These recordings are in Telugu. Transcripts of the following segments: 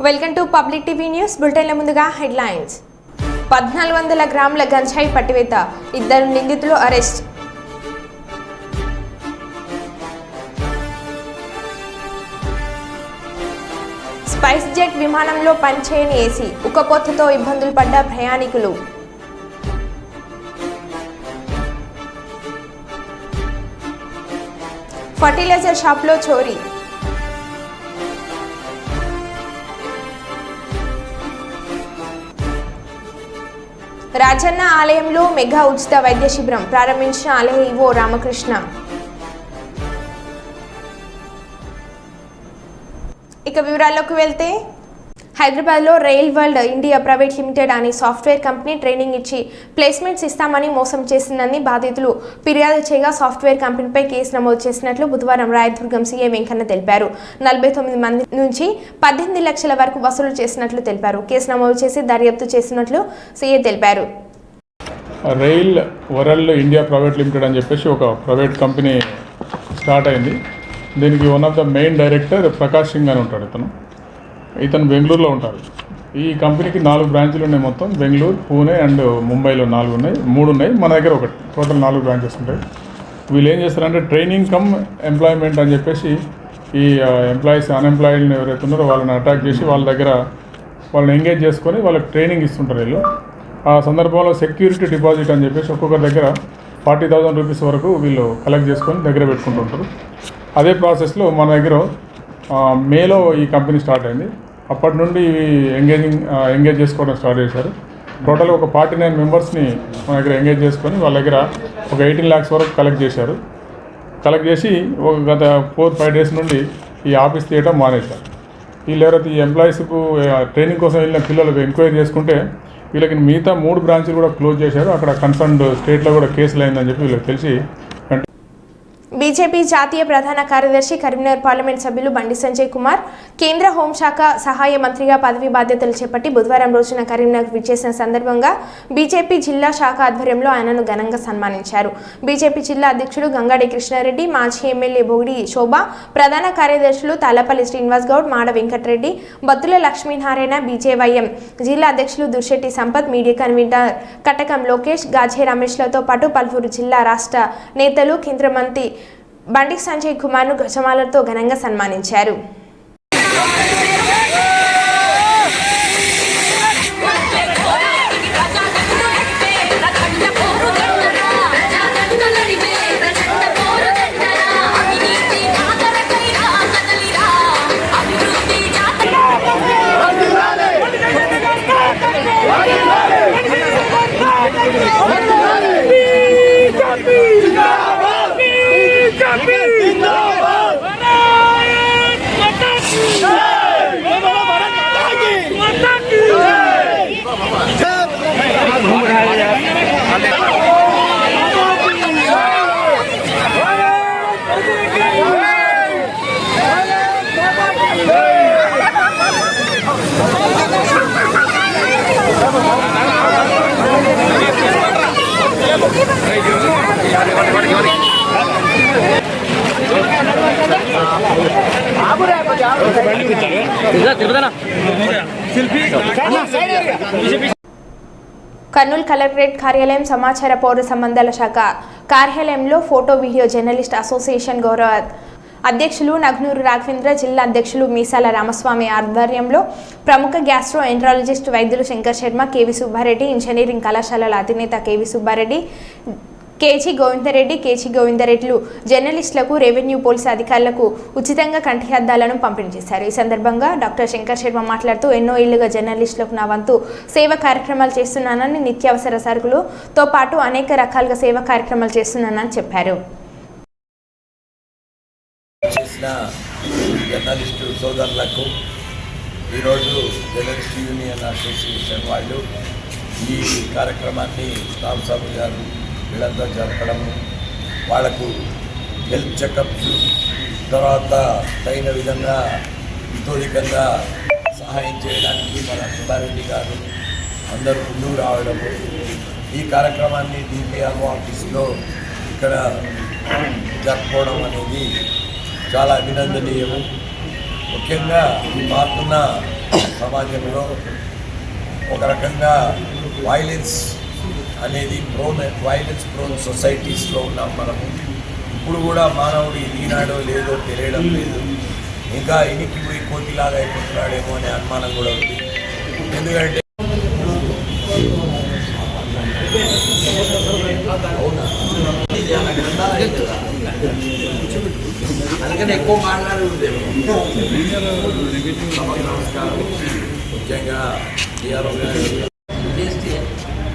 Welcome to public TV news బులెటిన్ల ముందుగా హెడ్లైన్స్ 1400 గ్రాముల గంజాయి పట్టివేత 2 నిందితులు అరెస్ట్ స్పైస్ జెట్ విమానంలో పనిచేయని ఏసీ ఉక్కపోతతో ఇబ్బందులు పడ్డ ప్రయాణికులు ఫర్టిలైజర్ షాప్లో చోరీ రాజన్న ఆలయంలో మెగా ఉచిత వైద్య శిబిరం ప్రారంభించిన ఆలయ ఈవో రామకృష్ణ. ఇక వివరాల్లోకి వెళ్తే హైదరాబాద్లో rail world India private limited అనే సాఫ్ట్వేర్ కంపెనీ ట్రైనింగ్ ఇచ్చి ప్లేస్మెంట్స్ ఇస్తామని మోసం చేసిందని బాధితులు ఫిర్యాదు చేయగా సాఫ్ట్వేర్ కంపెనీపై కేసు నమోదు చేసినట్లు బుధవారం రాయదుర్గం సీఐ వెంకన్న తెలిపారు. 49 మంది నుంచి 18 లక్షల వరకు వసూలు చేసినట్లు తెలిపారు. కేసు నమోదు చేసి దర్యాప్తు చేసినట్లు సీఐ తెలిపారు. Rail world India private limited అని చెప్పేసి ఒక ప్రైవేట్ కంపెనీ స్టార్ట్ అయింది. దీనికి one of the main director Prakash Singh అని ఉంటాడు. ఇతను బెంగళూరులో ఉంటారు. ఈ కంపెనీకి 4 బ్రాంచ్లు ఉన్నాయి. మొత్తం బెంగళూరు, పూణే అండ్ ముంబైలో 4 ఉన్నాయి, 3 ఉన్నాయి, మన దగ్గర ఒకటి. టోటల్ 4 బ్రాంచెస్ ఉంటాయి. వీళ్ళు ఏం చేస్తారంటే ట్రైనింగ్ కమ్ ఎంప్లాయ్మెంట్ అని చెప్పేసి ఈ ఎంప్లాయీస్ అన్ఎంప్లాయిడ్ని ఎవరైతే ఉన్నారో వాళ్ళని అటాక్ చేసి వాళ్ళ దగ్గర వాళ్ళని ఎంగేజ్ చేసుకొని వాళ్ళకి ట్రైనింగ్ ఇస్తుంటారు. వీళ్ళు ఆ సందర్భంలో సెక్యూరిటీ డిపాజిట్ అని చెప్పేసి ఒక్కొక్కరి దగ్గర 40,000 రూపీస్ వరకు వీళ్ళు కలెక్ట్ చేసుకొని దగ్గర పెట్టుకుంటుంటారు. అదే ప్రాసెస్లో మన దగ్గర మేలో ఈ కంపెనీ స్టార్ట్ అయింది. అప్పటి నుండి ఎంగేజ్ చేసుకోవడం స్టార్ట్ చేశారు. టోటల్ ఒక 49 మెంబర్స్ని మన దగ్గర ఎంగేజ్ చేసుకొని వాళ్ళ దగ్గర ఒక 18 lakhs వరకు కలెక్ట్ చేశారు. కలెక్ట్ చేసి ఒక గత 4-5 days నుండి ఈ ఆఫీస్ తీయడం మానేశారు. వీళ్ళు ఎవరైతే ఈ ఎంప్లాయీస్కు ట్రైనింగ్ కోసం వెళ్ళిన పిల్లలు ఎంక్వైరీ చేసుకుంటే వీళ్ళకి మిగతా 3 బ్రాంచ్లు కూడా క్లోజ్ చేశారు. అక్కడ కన్సర్న్డ్ స్టేట్లో కూడా కేసులు అయిందని చెప్పి వీళ్ళకి తెలిసి బీజేపీ జాతీయ ప్రధాన కార్యదర్శి కరీంనగర్ పార్లమెంట్ సభ్యులు బండి సంజయ్ కుమార్ కేంద్ర హోంశాఖ సహాయ మంత్రిగా పదవి బాధ్యతలు చేపట్టి బుధవారం రోజున కరీంనగర్ విచ్చేసిన సందర్భంగా బీజేపీ జిల్లా శాఖ ఆధ్వర్యంలో ఆయనను ఘనంగా సన్మానించారు. బీజేపీ జిల్లా అధ్యక్షుడు గంగాడి కృష్ణారెడ్డి, మాజీ ఎమ్మెల్యే బొగిడి శోభ, ప్రధాన కార్యదర్శులు తాళ్లపల్లి శ్రీనివాస్ గౌడ్, మాడ వెంకటరెడ్డి, బత్తుల లక్ష్మీనారాయణ, బీజేవైఎం జిల్లా అధ్యక్షులు దుర్శెట్టి సంపత్, మీడియా కన్వీనర్ కటకం లోకేష్, గాజే రమేష్లతో పాటు పలువురు జిల్లా రాష్ట్ర నేతలు కేంద్ర మంత్రి బండి సంజయ్ కుమార్ను గజమాలతో ఘనంగా సన్మానించారు. కర్నూలు కలెక్టరేట్ కార్యాలయం సమాచార పౌర సంబంధాల శాఖ కార్యాలయంలో ఫోటో వీడియో జర్నలిస్ట్ అసోసియేషన్ గౌరవ అధ్యక్షులు నగ్నూరు రాఘవేంద్ర, జిల్లా అధ్యక్షులు మీసాల రామస్వామి ఆధ్వర్యంలో ప్రముఖ గ్యాస్ట్రో ఎంట్రాలజిస్ట్ వైద్యులు శంకర్ శర్మ, కేవీ సుబ్బారెడ్డి, ఇంజనీరింగ్ కళాశాలల అధినేత కేవీ సుబ్బారెడ్డి, కేజీ గోవిందరెడ్డిలు జర్నలిస్టులకు, రెవెన్యూ పోలీసు అధికారులకు ఉచితంగా కంటి అద్దాలను పంపిణీ చేశారు. ఈ సందర్భంగా డాక్టర్ శంకర్ శర్మ మాట్లాడుతూ ఎన్నో ఏళ్లుగా జర్నలిస్టులకు నా వంతు సేవా కార్యక్రమాలు చేస్తున్నానని, నిత్యావసర సరుకులతో పాటు అనేక రకాలుగా సేవా కార్యక్రమాలు చేస్తున్నానని చెప్పారు. జర్నలిస్టు సోదరులకు ఈరోజు జర్నలిస్ట్ యూనియన్ అసోసియేషన్ వాళ్ళు ఈ కార్యక్రమాన్ని రామస్వామి గారు వీళ్ళంతా జరపడము, వాళ్లకు హెల్త్ చెకప్స్, తర్వాత తగిన విధంగా ఇతోధికంగా సహాయం చేయడానికి మన సుబ్బారెడ్డి గారు అందరూ ముందుకు రావడము, ఈ కార్యక్రమాన్ని డిపిఆర్ఓ ఆఫీస్లో ఇక్కడ జరుపుకోవడం అనేది చాలా అభినందనీయము. ముఖ్యంగా మాకున్న సమాజంలో ఒక రకంగా వైలెన్స్ అనేది వైలెన్స్ ప్రోన్ సొసైటీస్లో ఉన్నాం మనము. ఇప్పుడు కూడా మానవుడు ఈనాడో లేదో తెలియడం లేదు, ఇంకా ఇనికి పోయి కోతిలాగా అయిపోతున్నాడేమో అనే అనుమానం కూడా ఉంది. ఎందుకంటే అందుకని ఎక్కువ మాట్లాడి ఉండేది. నమస్కారం. ముఖ్యంగా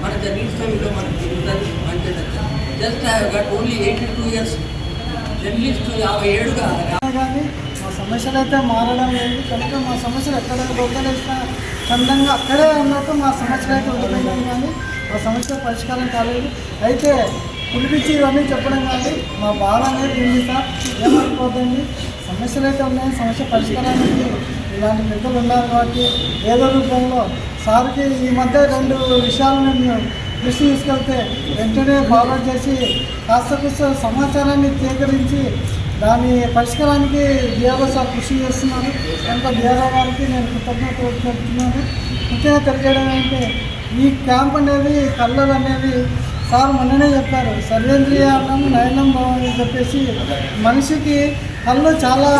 మన జర్నలిస్ట్లో మనకు తిరుగుతుంది మంచిది. Just I got only 82 years journalist 57గా కానీ మా సమస్యలు అయితే మారడం లేదు కనుక మా సమస్యలు ఎక్కడ దొరకలేసిన చందంగా అక్కడే ఉన్నట్టు మా సమస్యలు అయితే ఉండిపోయినాయి కానీ మా సమస్య పరిష్కారం కాలేదు. అయితే పిలిపించి ఇవన్నీ చెప్పడం కానీ మా బాధ అనేది ఉంది సార్, ఏమనుకోవద్దండి. సమస్యలు అయితే ఉన్నాయి, సమస్య పరిష్కారానికి ఇలాంటి పెద్దలు ఉన్నారు కాబట్టి ఏదో రూపంలో సార్కి ఈ మధ్య 2 విషయాలు నేను దృష్టి తీసుకెళ్తే వెంటనే ఫార్వర్డ్ చేసి కాస్త సమాచారాన్ని సేకరించి దాని పరిష్కారానికి డిఆర్ఓ సార్ కృషి చేస్తున్నారు. కనుక డిఆర్ఓ గారికి నేను కృతజ్ఞతలు చెప్తున్నాను. ముఖ్యంగా తెలియజేయడం అంటే ఈ క్యాంప్ అనేది కళ్ళలు అనేది సార్ మొన్ననే చెప్పారు, సర్వేంద్రియానం నయనం అని చెప్పేసి మనిషికి కళ్ళు చాలా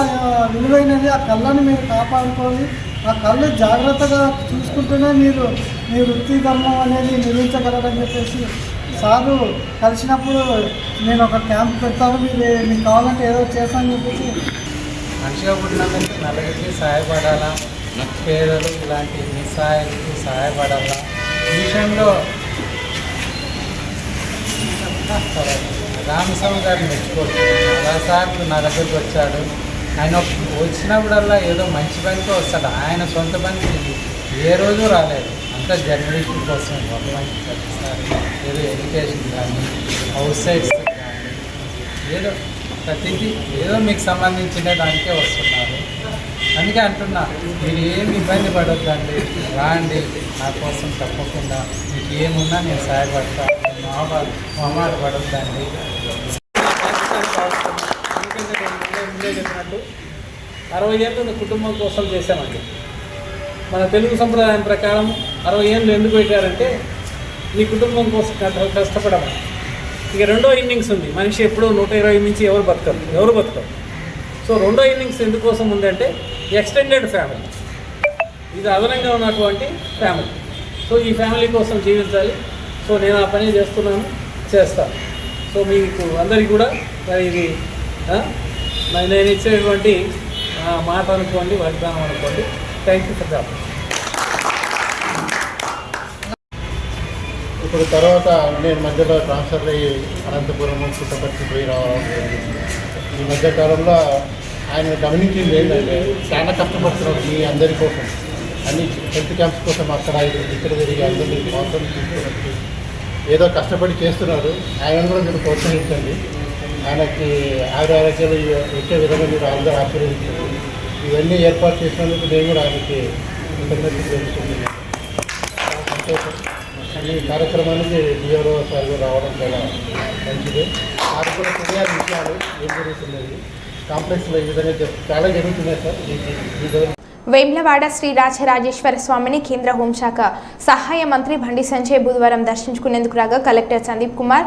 విలువైనది. ఆ కళ్ళని మీరు కాపాడుకోవాలి. ఆ కళ్ళు జాగ్రత్తగా చూసుకుంటూనే మీరు మీ వృత్తి ధర్మం అనేది నిర్వహించగలరని చెప్పేసి సారు కలిసినప్పుడు నేను ఒక క్యాంప్ పెడతాను, మీకు కావాలంటే ఏదో చేస్తానని చెప్పేసి. మనిషిగా పుట్టినందుకు నలుగురికి సహాయపడాలా, పేదలు ఇలాంటి నిస్సహాయాలకు సహాయపడాలా. ఈ విషయంలో రామస్వామి గారిని మెచ్చుకోవచ్చు. చాలాసార్లు నా దగ్గరికి వచ్చాడు. ఆయన వచ్చినప్పుడల్లా ఏదో మంచి పనితో వస్తాడు. ఆయన సొంత పనికి ఏ రోజు రాలేదు. అంతా జర్నలిస్ట్ కోసం గవర్నమెంట్ ప్రతిసారి ఏదో ఎడ్యుకేషన్ కానీ హౌస్ సైడ్స్ కానీ ఏదో ప్రతిదీ ఏదో మీకు సంబంధించిన దానికే వస్తున్నారు. అందుకే అంటున్నా, మీరు ఏమి ఇబ్బంది పడొద్దండి, రాండి నా కోసం తప్పకుండా. మీకు ఏమున్నా నేను సహాయపడతాను, మొహమాట పడొద్దండి. ఎందుకంటే నేను ముందే చెప్పినట్టు 60 ఏళ్ళు కుటుంబం కోసం చేశామండి. మన తెలుగు సంప్రదాయం ప్రకారం 60 ఏళ్ళు ఎందుకు పెట్టారంటే నీ కుటుంబం కోసం కష్టపడమని. ఇక రెండో ఇన్నింగ్స్ ఉంది. మనిషి ఎప్పుడూ 120 నుంచి ఎవరు బతకరు. సో రెండో ఇన్నింగ్స్ ఎందుకోసం ఉందంటే ఎక్స్టెండెడ్ ఫ్యామిలీ, ఇది అదనంగా ఉన్నటువంటి ఫ్యామిలీ. సో ఈ ఫ్యామిలీ కోసం జీవించాలి. సో నేను ఆ పని చేస్తాను. సో మీకు అందరికీ కూడా మరి ఇది నేను ఇచ్చేటువంటి మాట అనుకోండి, వాగ్దానం అనుకోండి. Thank you for that. ఇప్పుడు తర్వాత నేను మధ్యలో ట్రాన్స్ఫర్ అయ్యి అనంతపురం పుట్టపర్తి పోయి రావడం జరిగింది. ఈ మధ్యకాలంలో ఆయన గమనించింది ఏంటంటే చాలా కష్టపడుతున్నాడు మీ అందరి కోసం, అన్ని హెల్త్ క్యాంప్స్ కోసం అక్కడ ఇక్కడ తిరిగి అందరినీ మోసం తీసుకున్నట్టు ఏదో కష్టపడి చేస్తున్నాడు. ఆయన కూడా మీరు ప్రోత్సహించండి. ఆయనకి ఆరోగ్యాలు వచ్చే విధంగా మీరు అందరూ ఆశీర్వదించండి. ఇవన్నీ ఏర్పాటు చేసినందుకు నేను కూడా ఆయనకి కృతజ్ఞతలు తెలుసుకుంటున్నాను. ఈ కార్యక్రమానికి డిఆర్ఓ సార్ రావడం చాలా మంచిది. వారికి కూడా తెలియాలి విషయాలు ఏం జరుగుతున్నది కాంప్లెక్స్లో ఈ విధంగా చాలా జరుగుతున్నాయి సార్. వేములవాడ శ్రీ రాజరాజేశ్వర స్వామిని కేంద్ర హోంశాఖ సహాయ మంత్రి బండి సంజయ్ బుధవారం దర్శించుకునేందుకు రాగా కలెక్టర్ సందీప్ కుమార్,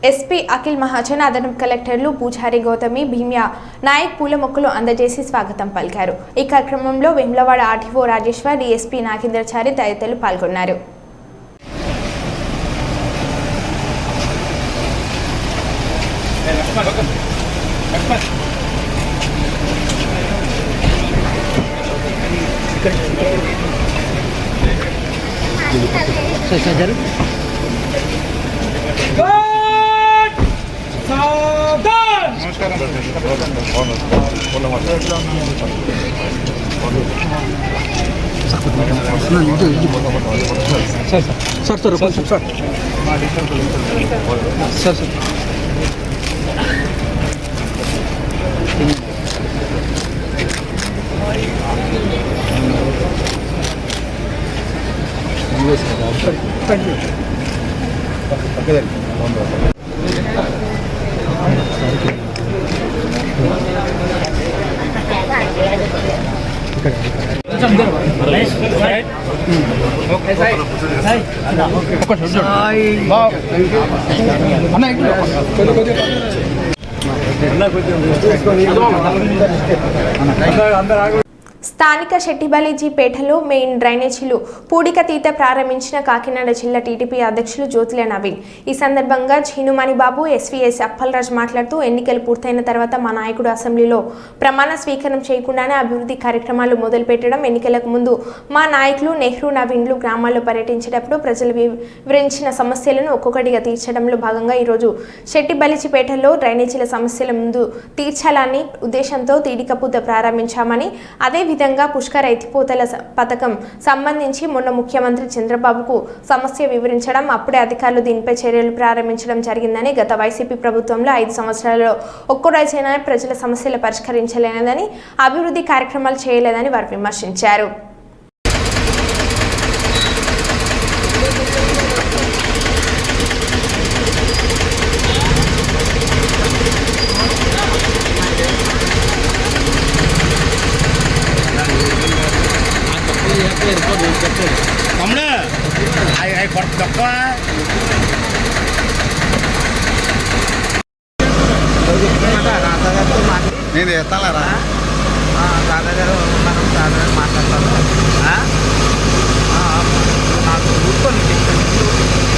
ఎస్పీ అఖిల్ మహాజన్, అదనపు కలెక్టర్లు పూజారి గౌతమి, భీమ్యా నాయక్ పూల మొక్కలు అందజేసి స్వాగతం పలికారు. ఈ కార్యక్రమంలో వేములవాడ ఆర్టీఓ రాజేశ్వర్, డీఎస్పీ నాగేంద్రచారి తదితరులు పాల్గొన్నారు. స్థానిక శెట్టిబలిజీపేటలో మెయిన్ డ్రైనేజీలు పూడికతీత ప్రారంభించిన కాకినాడ జిల్లా టీడీపీ అధ్యక్షులు జ్యోతిల నవీన్. ఈ సందర్భంగా ఝీనుమణి బాబు, ఎస్వీఎస్ అప్పలరాజ్ మాట్లాడుతూ ఎన్నికలు పూర్తయిన తర్వాత మా నాయకుడు అసెంబ్లీలో ప్రమాణ స్వీకారం చేయకుండానే అభివృద్ధి కార్యక్రమాలు మొదలుపెట్టడం, ఎన్నికలకు ముందు మా నాయకులు నెహ్రూ నవీన్లు గ్రామాల్లో పర్యటించేటప్పుడు ప్రజలు వివరించిన సమస్యలను ఒక్కొక్కటిగా తీర్చడంలో భాగంగా ఈరోజు శెట్టిబలిజీపేటలో డ్రైనేజీల సమస్యల ముందు తీర్చాలని ఉద్దేశంతో తీడికపూత ప్రారంభించామని, అదేవిధంగా పుష్కర ఎత్తిపోతల పథకం సంబంధించి మొన్న ముఖ్యమంత్రి చంద్రబాబుకు సమస్య వివరించడం, అప్పుడే అధికారులు దీనిపై చర్యలు ప్రారంభించడం జరిగిందని, గత వైసీపీ ప్రభుత్వంలో 5 సంవత్సరాలలో ఒక్కో రోజైనా ప్రజల సమస్యలు పరిష్కరించలేదని, అభివృద్ధి కార్యక్రమాలు చేయలేదని వారు విమర్శించారు. నేను ఎత్తాలరా దాదాగారు ఉన్నారు, దాదాగారు మాట్లాడతాను. నాకు చూసుకోండి, చెప్తాను.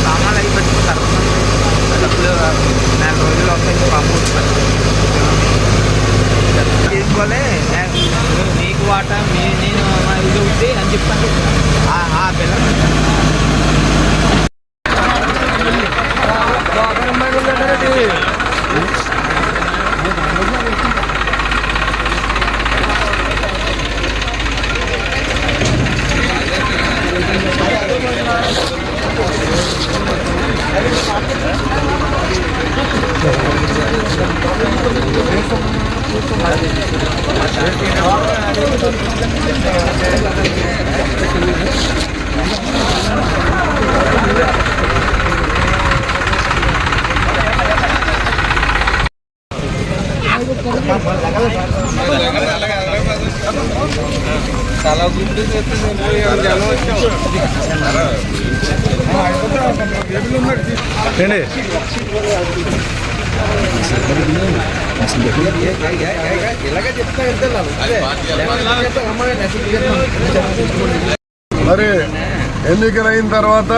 సామాన్లు అవి పెట్టుకుంటారు, డబ్బులు 4 రోజులు వస్తాయి. తీసుకోలే నీకు వాట నేను ఇది ఉంది అని చెప్తాను. పిల్లలు చాలా గుడ్డు మరి ఎన్నికలైన తర్వాత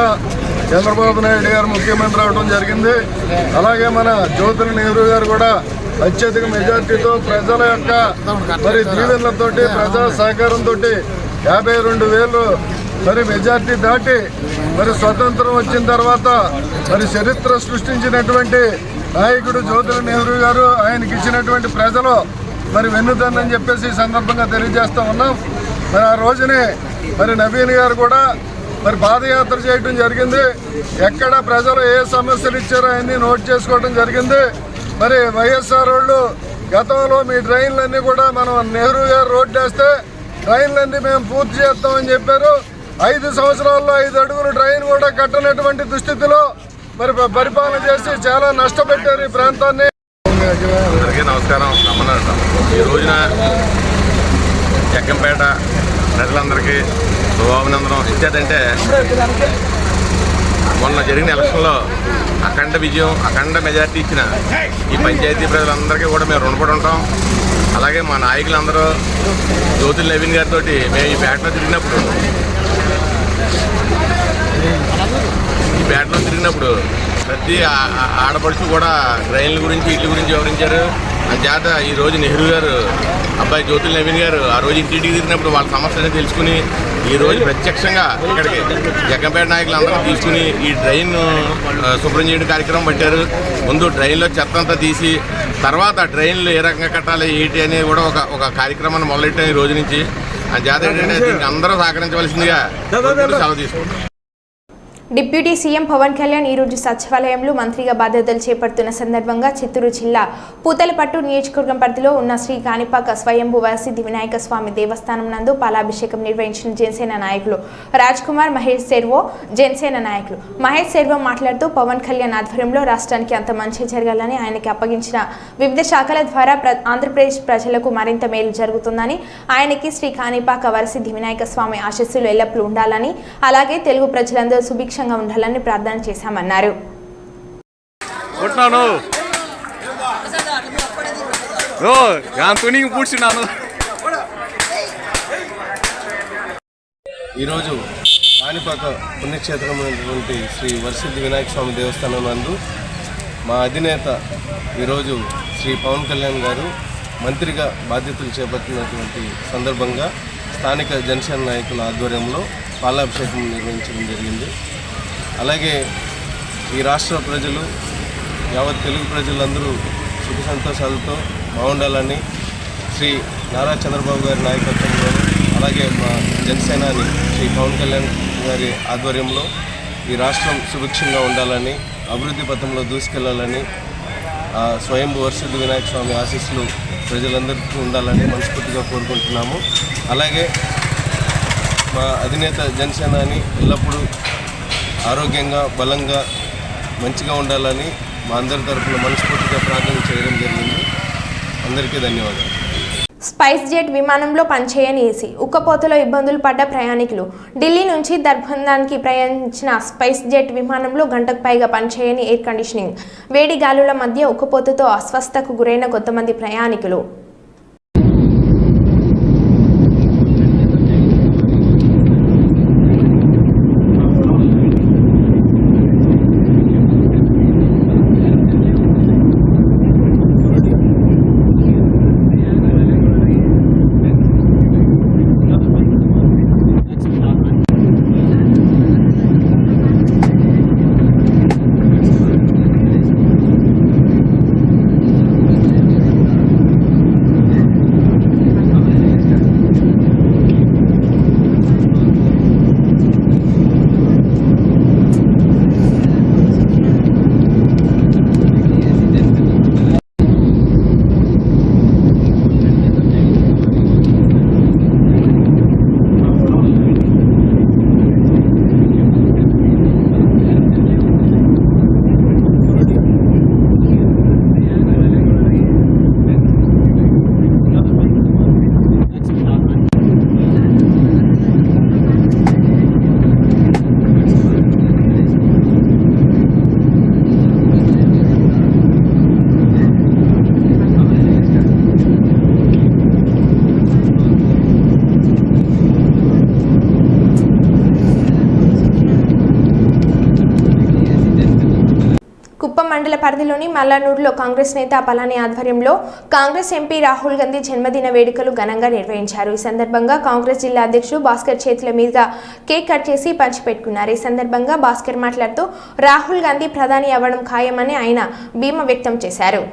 చంద్రబాబు నాయుడు గారు ముఖ్యమంత్రి అవడం జరిగింది. అలాగే మన జ్యోతిల నెహ్రూ గారు కూడా అత్యధిక మెజార్టీతో ప్రజల యొక్క మరి దీవెనలతోటి, ప్రజా సహకారంతో 52,000 మరి మెజార్టీ దాటి మరి స్వతంత్రం వచ్చిన తర్వాత మరి చరిత్ర సృష్టించినటువంటి నాయకుడు జ్యోతిల నెహ్రూ గారు, ఆయనకి ఇచ్చినటువంటి ప్రజలు మరి వెన్నుదన్నని చెప్పేసి ఈ సందర్భంగా తెలియజేస్తూ ఉన్నాం. మరి ఆ రోజునే మరి నవీన్ గారు కూడా మరి పాదయాత్ర చేయడం జరిగింది. ఎక్కడ ప్రజలు ఏ సమస్యలు ఇచ్చారో అన్నీ నోట్ చేసుకోవడం జరిగింది. మరి వైఎస్ఆర్ వాళ్ళు గతంలో మీ డ్రైన్లన్నీ కూడా మనం నెహ్రూ గారు రోడ్డు వేస్తే డ్రైన్లన్నీ మేము పూర్తి చేస్తామని చెప్పారు. 5 సంవత్సరాల్లో 5 అడుగులు డ్రైన్ కూడా కట్టనటువంటి దుస్థితిలో మరి పరిపాలన చేసి చాలా నష్టపెట్టారు ఈ ప్రాంతాన్ని. అందరికీ నమస్కారం. ఈ రోజున జగ్గంపేట ప్రజలందరికీ శుభాభినందనం ఇచ్చేదంటే, మొన్న జరిగిన ఎలక్షన్లో అఖండ విజయం, అఖండ మెజార్టీ ఇచ్చిన ఈ పంచాయతీ ప్రజలందరికీ కూడా మేము రుణపడి ఉంటాం. అలాగే మా నాయకులందరూ జ్యోతిల నవీన్ గారితో మేము ఈ పేటలో తిరిగినప్పుడు ప్రతి ఆడపడుచు కూడా డ్రైన్ల గురించి, ఇళ్ళ గురించి వివరించారు. అంచేత ఈరోజు నెహ్రూ గారు అబ్బాయి జ్యోతిల నవీన్ గారు ఆ రోజు ఇంటింటికి తిరిగినప్పుడు వాళ్ళ సమస్యలను తెలుసుకుని ఈరోజు ప్రత్యక్షంగా ఇక్కడికి జగ్గంపేట నాయకులు అందరూ తీసుకుని ఈ డ్రైన్ శుభ్రం చేయడం కార్యక్రమం పెట్టారు. ముందు డ్రైన్లో చెత్త అంతా తీసి తర్వాత డ్రైన్లు ఏ రకంగా కట్టాలి ఏంటి అనేది కూడా ఒక కార్యక్రమాన్ని మొదలెట్టాం ఈ రోజు నుంచి. అంచేత ఏంటంటే దీనికి అందరూ సహకరించవలసిందిగా సెలవు తీసుకుంటాం. డిప్యూటీ సీఎం పవన్ కళ్యాణ్ ఈరోజు సచివాలయంలో మంత్రిగా బాధ్యతలు చేపడుతున్న సందర్భంగా చిత్తూరు జిల్లా పూతలపట్టు నియోజకవర్గం పరిధిలో ఉన్న శ్రీ కాణిపాక స్వయంభూ వరసిద్ధి వినాయక స్వామి దేవస్థానం నందు పాలాభిషేకం నిర్వహించిన జనసేన నాయకులు రాజ్ కుమార్ మహేష్ సెర్వో. జనసేన నాయకులు మహేష్ సెర్వో మాట్లాడుతూ పవన్ కళ్యాణ్ ఆధ్వర్యంలో రాష్ట్రానికి అంత మంచి జరగాలని, ఆయనకి అప్పగించిన వివిధ శాఖల ద్వారా ఆంధ్రప్రదేశ్ ప్రజలకు మరింత మేలు జరుగుతుందని, ఆయనకి శ్రీ కాణిపాక వరసిద్ధి వినాయక స్వామి ఆశీస్సులు ఎల్లప్పుడూ ఉండాలని, అలాగే తెలుగు ప్రజలందరూ సుభిక్ష ఉండాలని ప్రార్థన చేశామన్నారు. ఈరోజు కాణిపాక పుణ్యక్షేత్రమైనటువంటి శ్రీ వరసిద్ధి వినాయక స్వామి దేవస్థానం నందు మా అధినేత ఈరోజు శ్రీ పవన్ కళ్యాణ్ గారు మంత్రిగా బాధ్యతలు చేపట్టినటువంటి సందర్భంగా స్థానిక జనసేన నాయకుల ఆధ్వర్యంలో పాలాభిషేకం నిర్వహించడం జరిగింది. అలాగే ఈ రాష్ట్ర ప్రజలు, యావత్ తెలుగు ప్రజలందరూ సుఖ సంతోషాలతో బాగుండాలని శ్రీ నారా చంద్రబాబు గారి నాయకత్వంలో, అలాగే మా జనసేనాని శ్రీ పవన్ కళ్యాణ్ గారి ఆధ్వర్యంలో ఈ రాష్ట్రం సుభిక్షంగా ఉండాలని, అభివృద్ధి పథంలో దూసుకెళ్లాలని, స్వయంభూ వరసిద్ధి వినాయక స్వామి ఆశీస్సులు ప్రజలందరికీ ఉండాలని మనస్ఫూర్తిగా కోరుకుంటున్నాము. అలాగే మా అధినేత జనసేనాని ఎల్లప్పుడూ ఆరోగ్యంగా, బలంగా, మంచిగా ఉండాలని మా అందరి తరఫున మనస్ఫూర్తిగా ప్రార్థన చేయడం జరిగింది. అందరికీ ధన్యవాదాలు. స్పైస్ జెట్ విమానంలో పనిచేయని ఏసీ, ఉక్కపోతలో ఇబ్బందులు పడ్డ ప్రయాణికులు. ఢిల్లీ నుంచి దర్భంగానికి ప్రయాణించిన స్పైస్ జెట్ విమానంలో గంటకు పైగా పనిచేయని ఎయిర్ కండిషనింగ్, వేడి గాలుల మధ్య ఉక్కపోతతో అస్వస్థతకు గురైన కొంతమంది ప్రయాణికులు. మండల పరిధిలోని మల్లానూరులో కాంగ్రెస్ నేత పళని ఆధ్వర్యంలో కాంగ్రెస్ ఎంపీ రాహుల్ గాంధీ జన్మదిన వేడుకలు ఘనంగా నిర్వహించారు. ఈ సందర్భంగా కాంగ్రెస్ జిల్లా అధ్యక్షుడు భాస్కర్ చేతుల మీదుగా కేక్ కట్ చేసి పంచిపెట్టుకున్నారు. ఈ సందర్భంగా భాస్కర్ మాట్లాడుతూ రాహుల్ గాంధీ ప్రధాని అవ్వడం ఖాయమని ఆయన ధీమా వ్యక్తం చేశారు.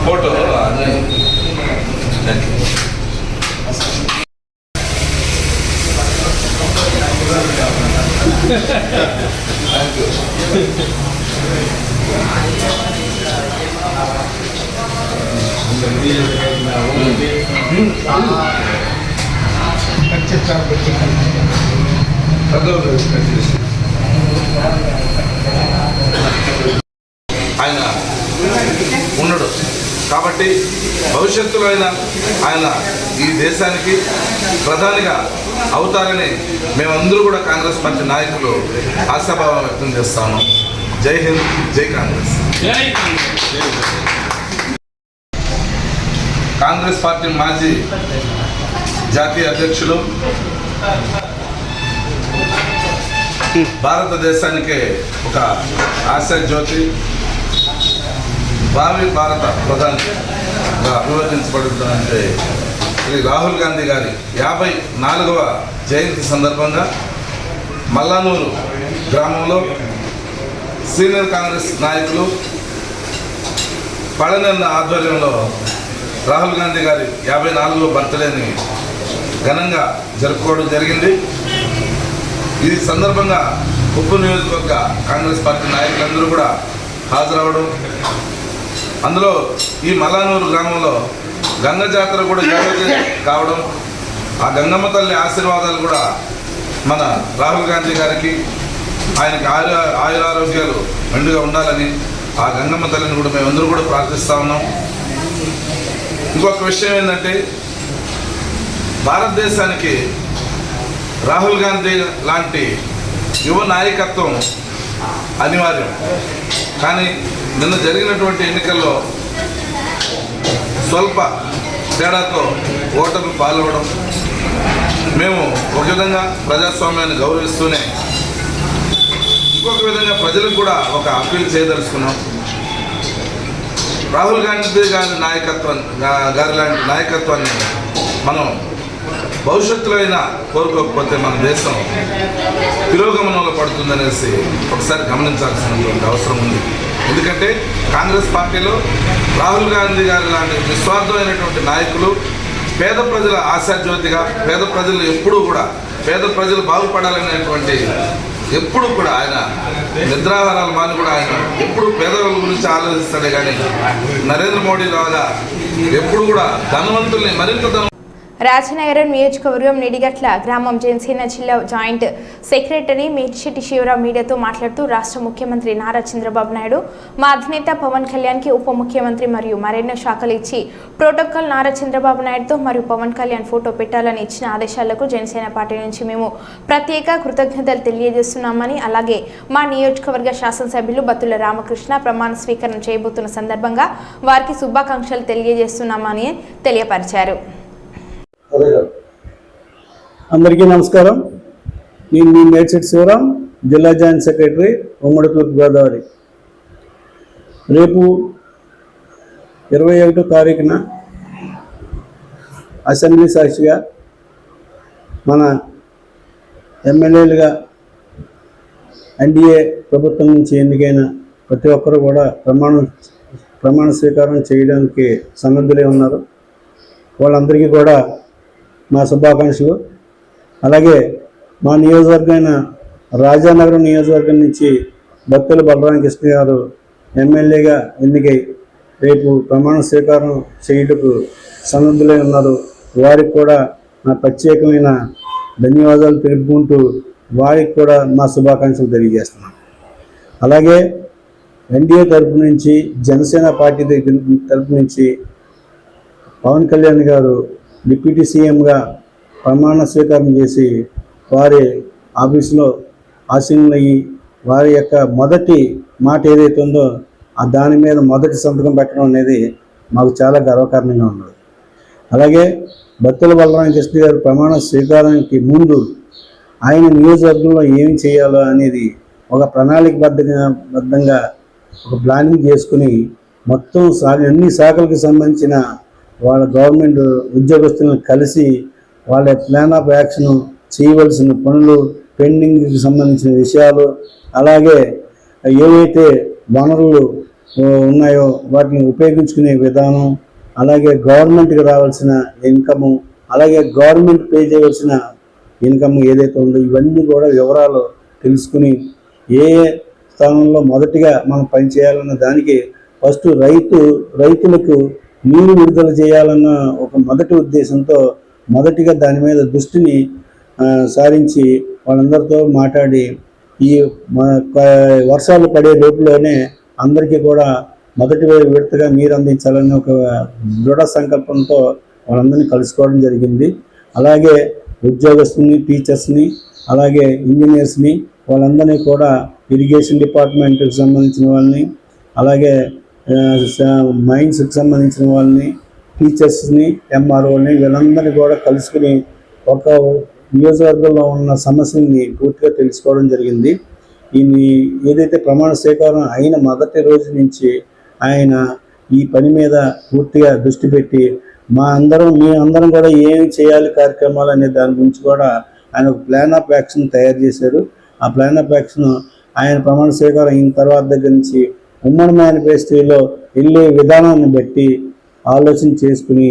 ఫోటో ఆయన ఉన్నాడు కాబట్టి భవిష్యత్తులో ఆయన ఈ దేశానికి ప్రధానిగా అవుతారని మేమందరూ కూడా కాంగ్రెస్ పార్టీ నాయకులు ఆశాభావం వ్యక్తం చేస్తాము. జై హింద్, జై కాంగ్రెస్. కాంగ్రెస్ పార్టీ మాజీ జాతీయ అధ్యక్షులు, భారతదేశానికే ఒక ఆశా జ్యోతి, భావి భారత ప్రధానిగా అభివర్ణించబడుతుందంటే శ్రీ రాహుల్ గాంధీ గారి 54వ జయంతి సందర్భంగా మల్లానూరు గ్రామంలో సీనియర్ కాంగ్రెస్ నాయకులు పళనిన్న ఆధ్వర్యంలో రాహుల్ గాంధీ గారి 54వ బర్త్డేని ఘనంగా జరుపుకోవడం జరిగింది. ఈ సందర్భంగా ఉప్పు నియోజకవర్గ కాంగ్రెస్ పార్టీ నాయకులందరూ కూడా హాజరవడం, అందులో ఈ మల్లానూరు గ్రామంలో గంగ జాతర కూడా కావడం, ఆ గంగమ్మ తల్లి ఆశీర్వాదాలు కూడా మన రాహుల్ గాంధీ గారికి, ఆయనకి ఆయురారోగ్యాలు మెండుగా ఉండాలని ఆ గంగమ్మ తల్లిని కూడా మేమందరూ కూడా ప్రార్థిస్తూ ఉన్నాం. ఇంకొక విషయం ఏంటంటే, భారతదేశానికి రాహుల్ గాంధీ లాంటి యువ నాయకత్వం అనివార్యం. కానీ నిన్న జరిగినటువంటి ఎన్నికల్లో స్వల్ప తేడాతో ఓటర్లు పాల్గొనడం, మేము ఒక విధంగా ప్రజాస్వామ్యాన్ని గౌరవిస్తూనే ఇంకొక విధంగా ప్రజలకు కూడా ఒక అప్పీల్ చేయదలుచుకున్నాం. రాహుల్ గాంధీ గారి లాంటి నాయకత్వాన్ని మనం భవిష్యత్తులో అయినా కోరుకోకపోతే మన దేశం తిరోగమనంలో పడుతుందనేసి ఒకసారి గమనించాల్సినటువంటి అవసరం ఉంది. ఎందుకంటే కాంగ్రెస్ పార్టీలో రాహుల్ గాంధీ గారి లాంటి నిస్వార్థమైనటువంటి నాయకులు పేద ప్రజల ఆశాజ్యోతిగా, పేద ప్రజలు ఎప్పుడూ కూడా పేద ప్రజలు బాగుపడాలనేటువంటి ఎప్పుడు కూడా ఆయన నిద్రాహారాలు మాని కూడా ఆయన ఎప్పుడు పేదవాళ్ళ గురించి ఆలోచిస్తాడే కానీ నరేంద్ర మోడీ లాగా ఎప్పుడు కూడా ధనవంతుల్ని మరింత రాజనగరం నియోజకవర్గం నిడిగట్ల గ్రామం జనసేన జిల్లా జాయింట్ సెక్రటరీ మేటిశెట్టి శివరాం మీడియాతో మాట్లాడుతూ రాష్ట్ర ముఖ్యమంత్రి నారా చంద్రబాబు నాయుడు మా అధినేత పవన్ కళ్యాణ్కి ఉప ముఖ్యమంత్రి మరియు మరెన్నో శాఖలు ఇచ్చి ప్రోటోకాల్ నారా చంద్రబాబు నాయుడుతో మరియు పవన్ కళ్యాణ్ ఫోటో పెట్టాలని ఇచ్చిన ఆదేశాలకు జనసేన పార్టీ నుంచి మేము ప్రత్యేక కృతజ్ఞతలు తెలియజేస్తున్నామని, అలాగే మా నియోజకవర్గ శాసనసభ్యులు బత్తుల రామకృష్ణ ప్రమాణ స్వీకారం చేయబోతున్న సందర్భంగా వారికి శుభాకాంక్షలు తెలియజేస్తున్నామని తెలియపరిచారు. అందరికీ నమస్కారం. నేను మీ మేటిశెట్టి శివరాం, జిల్లా జాయింట్ సెక్రటరీ, ఉమ్మడి తూర్పుగోదావరి. రేపు 21వ తారీఖున అసెంబ్లీ సాక్షిగా మన ఎమ్మెల్యేలుగా ఎన్డీఏ ప్రభుత్వం నుంచి ఎన్నికైన ప్రతి ఒక్కరు కూడా ప్రమాణ స్వీకారం చేయడానికి సన్నద్ధులై ఉన్నారు. వాళ్ళందరికీ కూడా మా శుభాకాంక్షలు. అలాగే మా నియోజకవర్గమైన రాజానగరం నియోజకవర్గం నుంచి బత్తుల బలరామకృష్ణ గారు ఎమ్మెల్యేగా ఎన్నికై రేపు ప్రమాణ స్వీకారం చేయుటకు సన్నద్ధులై ఉన్నారు. వారికి కూడా నా ప్రత్యేకమైన ధన్యవాదాలు తెలుపుకుంటూ వారికి కూడా మా శుభాకాంక్షలు తెలియజేస్తున్నాను. అలాగే ఎన్డీఏ తరపు నుంచి, జనసేన పార్టీ తరపు నుంచి పవన్ కళ్యాణ్ గారు డిప్యూటీ సీఎంగా ప్రమాణ స్వీకారం చేసి వారి ఆఫీసులో ఆసీనులయ్యి వారి యొక్క మొదటి మాట ఏదైతే ఉందో దాని మీద మొదటి సంతకం పెట్టడం అనేది మాకు చాలా గర్వకారణంగా ఉన్నది. అలాగే బత్తుల బలరామకృష్ణ గారు ప్రమాణ స్వీకారానికి ముందు ఆయన నియోజకవర్గంలో ఏమి చేయాలో అనేది ఒక ప్రణాళికబద్ధంగా ఒక ప్లానింగ్ చేసుకుని మొత్తం అన్ని శాఖలకు సంబంధించిన వాళ్ళ గవర్నమెంట్ ఉద్యోగస్తులను కలిసి వాళ్ళ ప్లాన్ ఆఫ్ యాక్షన్, చేయవలసిన పనులు, పెండింగ్కి సంబంధించిన విషయాలు, అలాగే ఏవైతే వనరులు ఉన్నాయో వాటిని ఉపయోగించుకునే విధానం, అలాగే గవర్నమెంట్కి రావాల్సిన ఇన్కము, అలాగే గవర్నమెంట్ పే చేయవలసిన ఇన్కమ్ ఏదైతే ఉందో ఇవన్నీ కూడా వివరాలు తెలుసుకుని ఏ స్థానంలో మొదటిగా మనం పనిచేయాలన్న దానికి ఫస్ట్ రైతులకు నీరు విడుదల చేయాలన్న ఒక మొదటి ఉద్దేశంతో మొదటిగా దాని మీద దృష్టిని సారించి వాళ్ళందరితో మాట్లాడి ఈ వర్షాలు పడే లోపులోనే అందరికీ కూడా మొదటి విడతగా నీరు అందించాలని ఒక దృఢ సంకల్పంతో వాళ్ళందరినీ కలుసుకోవడం జరిగింది. అలాగే ఉద్యోగస్తుని, టీచర్స్ని, అలాగే ఇంజనీర్స్ని వాళ్ళందరినీ కూడా ఇరిగేషన్ డిపార్ట్మెంట్కి సంబంధించిన వాళ్ళని, అలాగే మైన్స్కి సంబంధించిన వాళ్ళని, టీచర్స్ని, ఎంఆర్ఓని వీళ్ళందరినీ కూడా కలుసుకుని ఒక నియోజకవర్గంలో ఉన్న సమస్యల్ని పూర్తిగా తెలుసుకోవడం జరిగింది. ఏదైతే ప్రమాణ స్వీకారం అయిన మొదటి రోజు నుంచి ఆయన ఈ పని మీద పూర్తిగా దృష్టి పెట్టి మీ అందరం కూడా ఏమి చేయాలి కార్యక్రమాలు అనే దాని గురించి కూడా ఆయన ఒక ప్లాన్ ఆఫ్ యాక్షన్ తయారు చేశారు. ఆ ప్లాన్ ఆఫ్ యాక్షన్ ఆయన ప్రమాణ స్వీకారం అయిన తర్వాత దగ్గర నుంచి ఉమ్మడి మేనిఫెస్టోలో వెళ్ళే విధానాన్ని బట్టి ఆలోచన చేసుకుని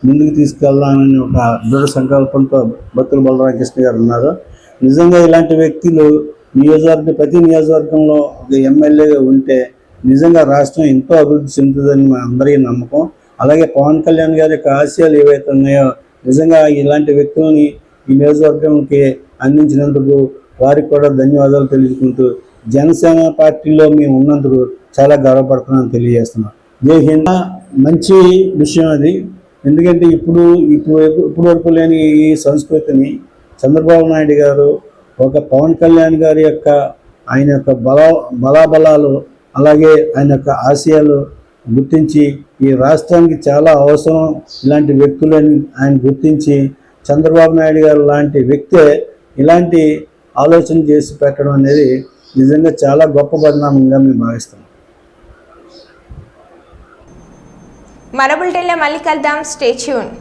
ముందుకు తీసుకెళ్లాలని ఒక దృఢ సంకల్పంతో బత్తుల బలరామకృష్ణ గారు ఉన్నారు. నిజంగా ఇలాంటి వ్యక్తులు ప్రతి నియోజకవర్గంలో ఒక ఎమ్మెల్యేగా ఉంటే నిజంగా రాష్ట్రం ఎంతో అభివృద్ధి చెందుతుందని మా అందరికీ నమ్మకం. అలాగే పవన్ కళ్యాణ్ గారి యొక్క ఆశయాలు ఏవైతే ఉన్నాయో నిజంగా ఇలాంటి వ్యక్తులని ఈ నియోజకవర్గంకి అందించినందుకు వారికి కూడా ధన్యవాదాలు తెలుసుకుంటూ జనసేన పార్టీలో మేము ఉన్నందుకు చాలా గర్వపడుతున్నాను తెలియజేస్తున్నాం. జై హింద్. మంచి విషయం అది. ఎందుకంటే ఇప్పుడు వరకు లేని ఈ సంస్కృతిని చంద్రబాబు నాయుడు గారు ఒక పవన్ కళ్యాణ్ గారి యొక్క ఆయన యొక్క బలాబలాలు అలాగే ఆయన యొక్క ఆశయాలు గుర్తించి ఈ రాష్ట్రానికి చాలా అవసరం ఇలాంటి వ్యక్తులని ఆయన గుర్తించి చంద్రబాబు నాయుడు గారు లాంటి వ్యక్తే ఇలాంటి ఆలోచన చేసి పెట్టడం అనేది నిజంగా చాలా గొప్ప పరిణామంగా మేము భావిస్తాం. మన బులెటిన్లో మళ్ళీ కలుద్దాం. Stay tune.